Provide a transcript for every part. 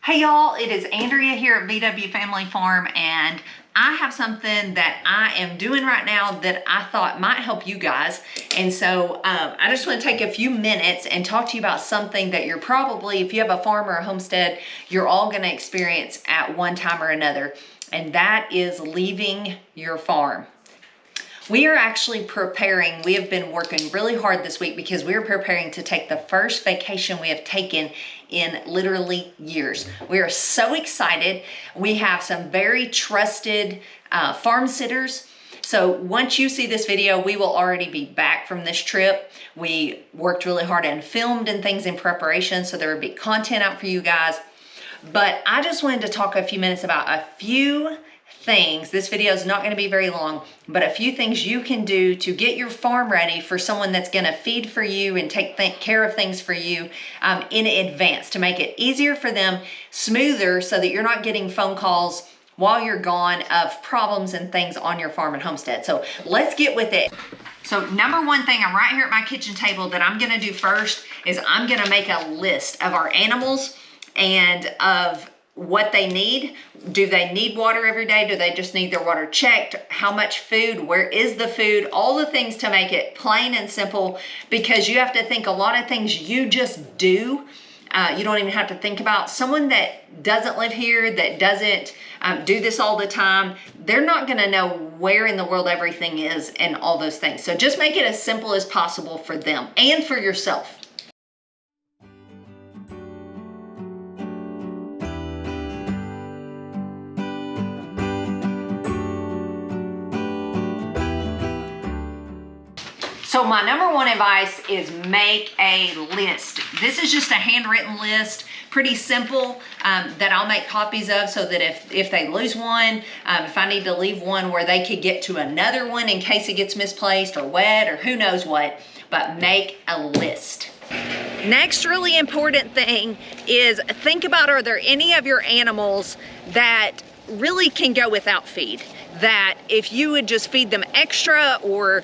Hey y'all, it is Andrea here at VW Family Farm, and I have something that I am doing right now that I thought might help you guys. And so I just want to take a few minutes and talk to you about something that you're probably, if you have a farm or a homestead, you're all going to experience at one time or another. And that is leaving your farm. We are actually preparing, we have been working really hard this week because we're preparing to take the first vacation we have taken in literally years. We are so excited. We have some very trusted farm sitters. So once you see this video, we will already be back from this trip. We worked really hard and filmed and things in preparation, so there would be content out for you guys. But I just wanted to talk a few minutes about a few things. This video is not going to be very long, but a few things you can do to get your farm ready for someone that's going to feed for you and take care of things for you in advance, to make it easier for them, smoother, so that you're not getting phone calls while you're gone of problems and things on your farm and homestead. So let's get with it. So number one thing, I'm right here at my kitchen table, that I'm going to do first is I'm going to make a list of our animals and of what they need. Do they need water every day? Do they just need their water checked? How much food? Where is the food? All the things to make it plain and simple, because you have to think a lot of things you just do. You don't even have to think about. Someone that doesn't live here, that doesn't do this all the time, they're not going to know where in the world everything is and all those things. So just make it as simple as possible for them and for yourself. So my number one advice is make a list. This is just a handwritten list, pretty simple, that I'll make copies of, so that if they lose one, if I need to leave one where they could get to another one in case it gets misplaced or wet or who knows what, but make a list. Next really important thing is think about, are there any of your animals that really can go without feed? That if you would just feed them extra, or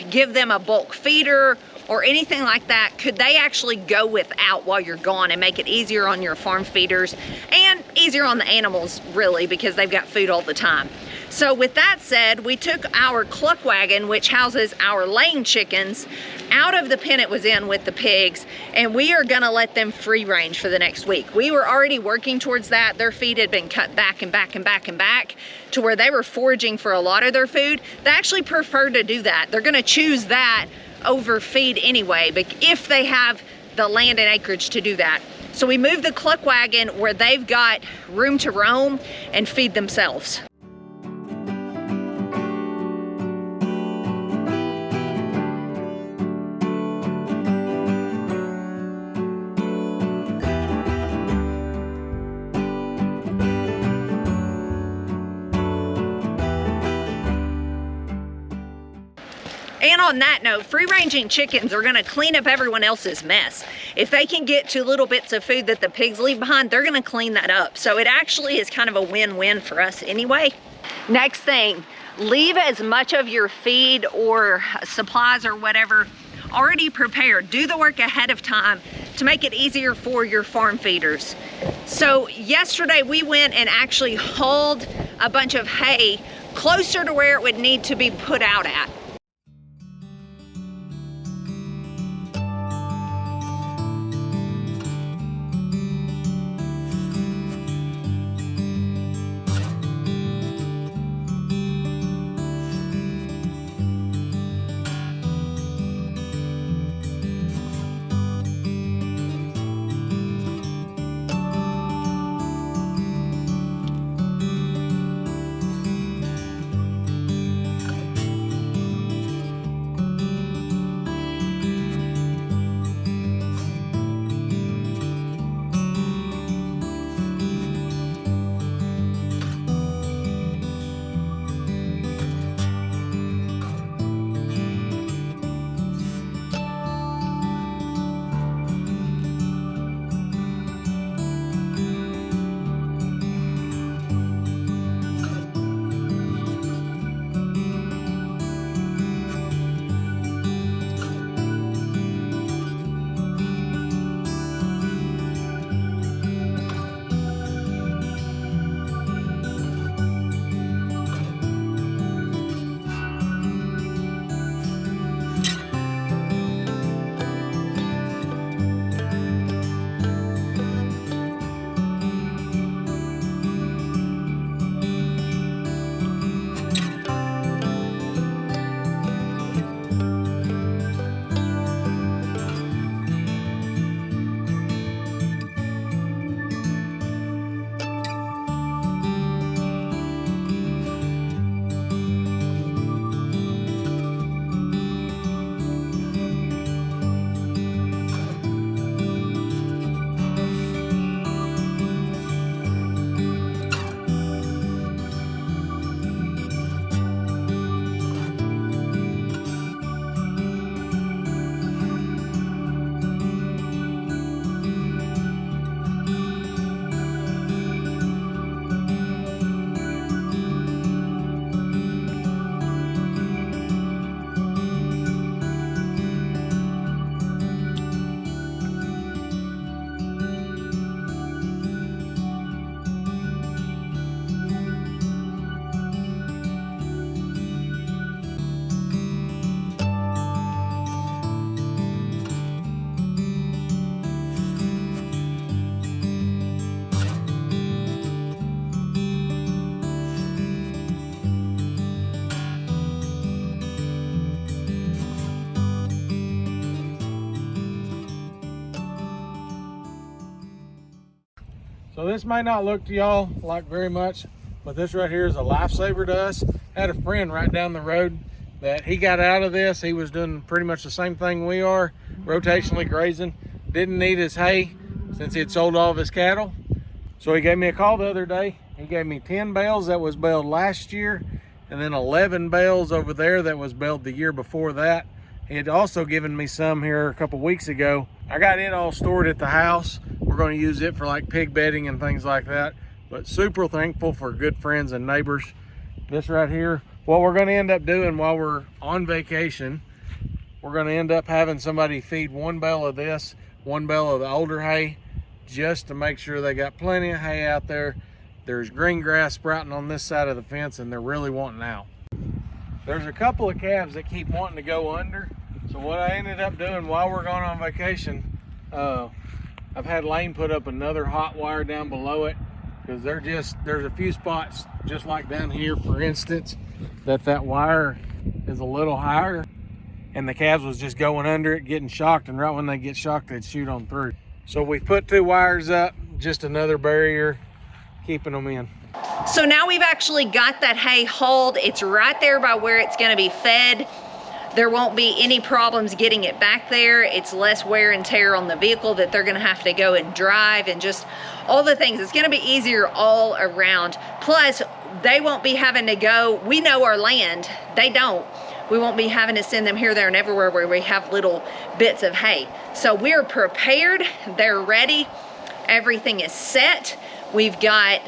give them a bulk feeder or anything like that, could they actually go without while you're gone and make it easier on your farm feeders and easier on the animals, really, because they've got food all the time. So with that said, we took our cluck wagon, which houses our laying chickens, out of the pen it was in with the pigs, and we are gonna let them free range for the next week. We were already working towards that. Their feed had been cut back and back and back and back to where they were foraging for a lot of their food. They actually prefer to do that. They're gonna choose that over feed anyway, but if they have the land and acreage to do that. So we moved the cluck wagon where they've got room to roam and feed themselves. And on that note, free-ranging chickens are gonna clean up everyone else's mess. If they can get to little bits of food that the pigs leave behind, they're gonna clean that up. So it actually is kind of a win-win for us anyway. Next thing, leave as much of your feed or supplies or whatever already prepared. Do the work ahead of time to make it easier for your farm feeders. So yesterday we went and actually hauled a bunch of hay closer to where it would need to be put out at. So this may not look to y'all like very much, but this right here is a lifesaver to us. I had a friend right down the road that he got out of this. He was doing pretty much the same thing we are, rotationally grazing. Didn't need his hay since he had sold all of his cattle. So he gave me a call the other day. He gave me 10 bales that was baled last year, and then 11 bales over there that was baled the year before that. He had also given me some here a couple weeks ago. I got it all stored at the house. We're going to use it for like pig bedding and things like that. But super thankful for good friends and neighbors. This right here, what we're going to end up doing while we're on vacation, we're going to end up having somebody feed 1 bale of this, 1 bale of the older hay, just to make sure they got plenty of hay out there. There's green grass sprouting on this side of the fence and they're really wanting out. There's a couple of calves that keep wanting to go under. So what I ended up doing while we're going on vacation, I've had Lane put up another hot wire down below it, because there's a few spots just like down here, for instance, that wire is a little higher and the calves was just going under it, getting shocked, and right when they get shocked, they'd shoot on through. So we put 2 wires up, just another barrier, keeping them in. So now we've actually got that hay hauled. It's right there by where it's gonna be fed. There won't be any problems getting it back there. It's less wear and tear on the vehicle that they're gonna have to go and drive, and just all the things. It's gonna be easier all around. Plus, they won't be having to go, we know our land, they don't. We won't be having to send them here, there, and everywhere where we have little bits of hay. So we're prepared, they're ready, everything is set. We've got,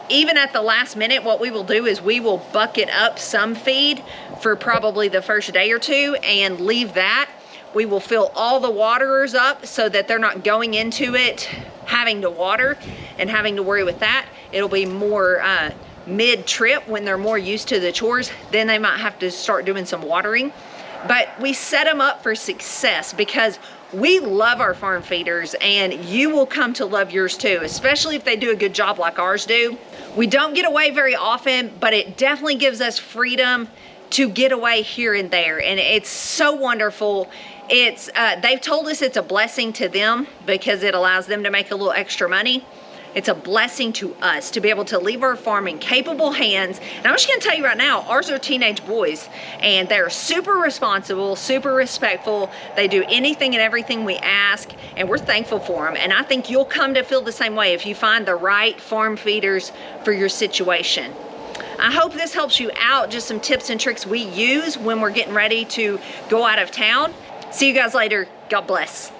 even at the last minute, what we will do is we will bucket up some feed for probably the first day or two and leave that. We will fill all the waterers up so that they're not going into it having to water and having to worry with that. It'll be more mid-trip when they're more used to the chores. Then they might have to start doing some watering. But we set them up for success because we love our farm feeders, and you will come to love yours too, especially if they do a good job like ours do. We don't get away very often, but it definitely gives us freedom to get away here and there, and it's so wonderful. It's they've told us it's a blessing to them because it allows them to make a little extra money. It's a blessing to us to be able to leave our farm in capable hands. And I'm just gonna tell you right now, ours are teenage boys, and they're super responsible, super respectful. They do anything and everything we ask, and we're thankful for them. And I think you'll come to feel the same way if you find the right farm feeders for your situation. I hope this helps you out, just some tips and tricks we use when we're getting ready to go out of town. See you guys later. God bless.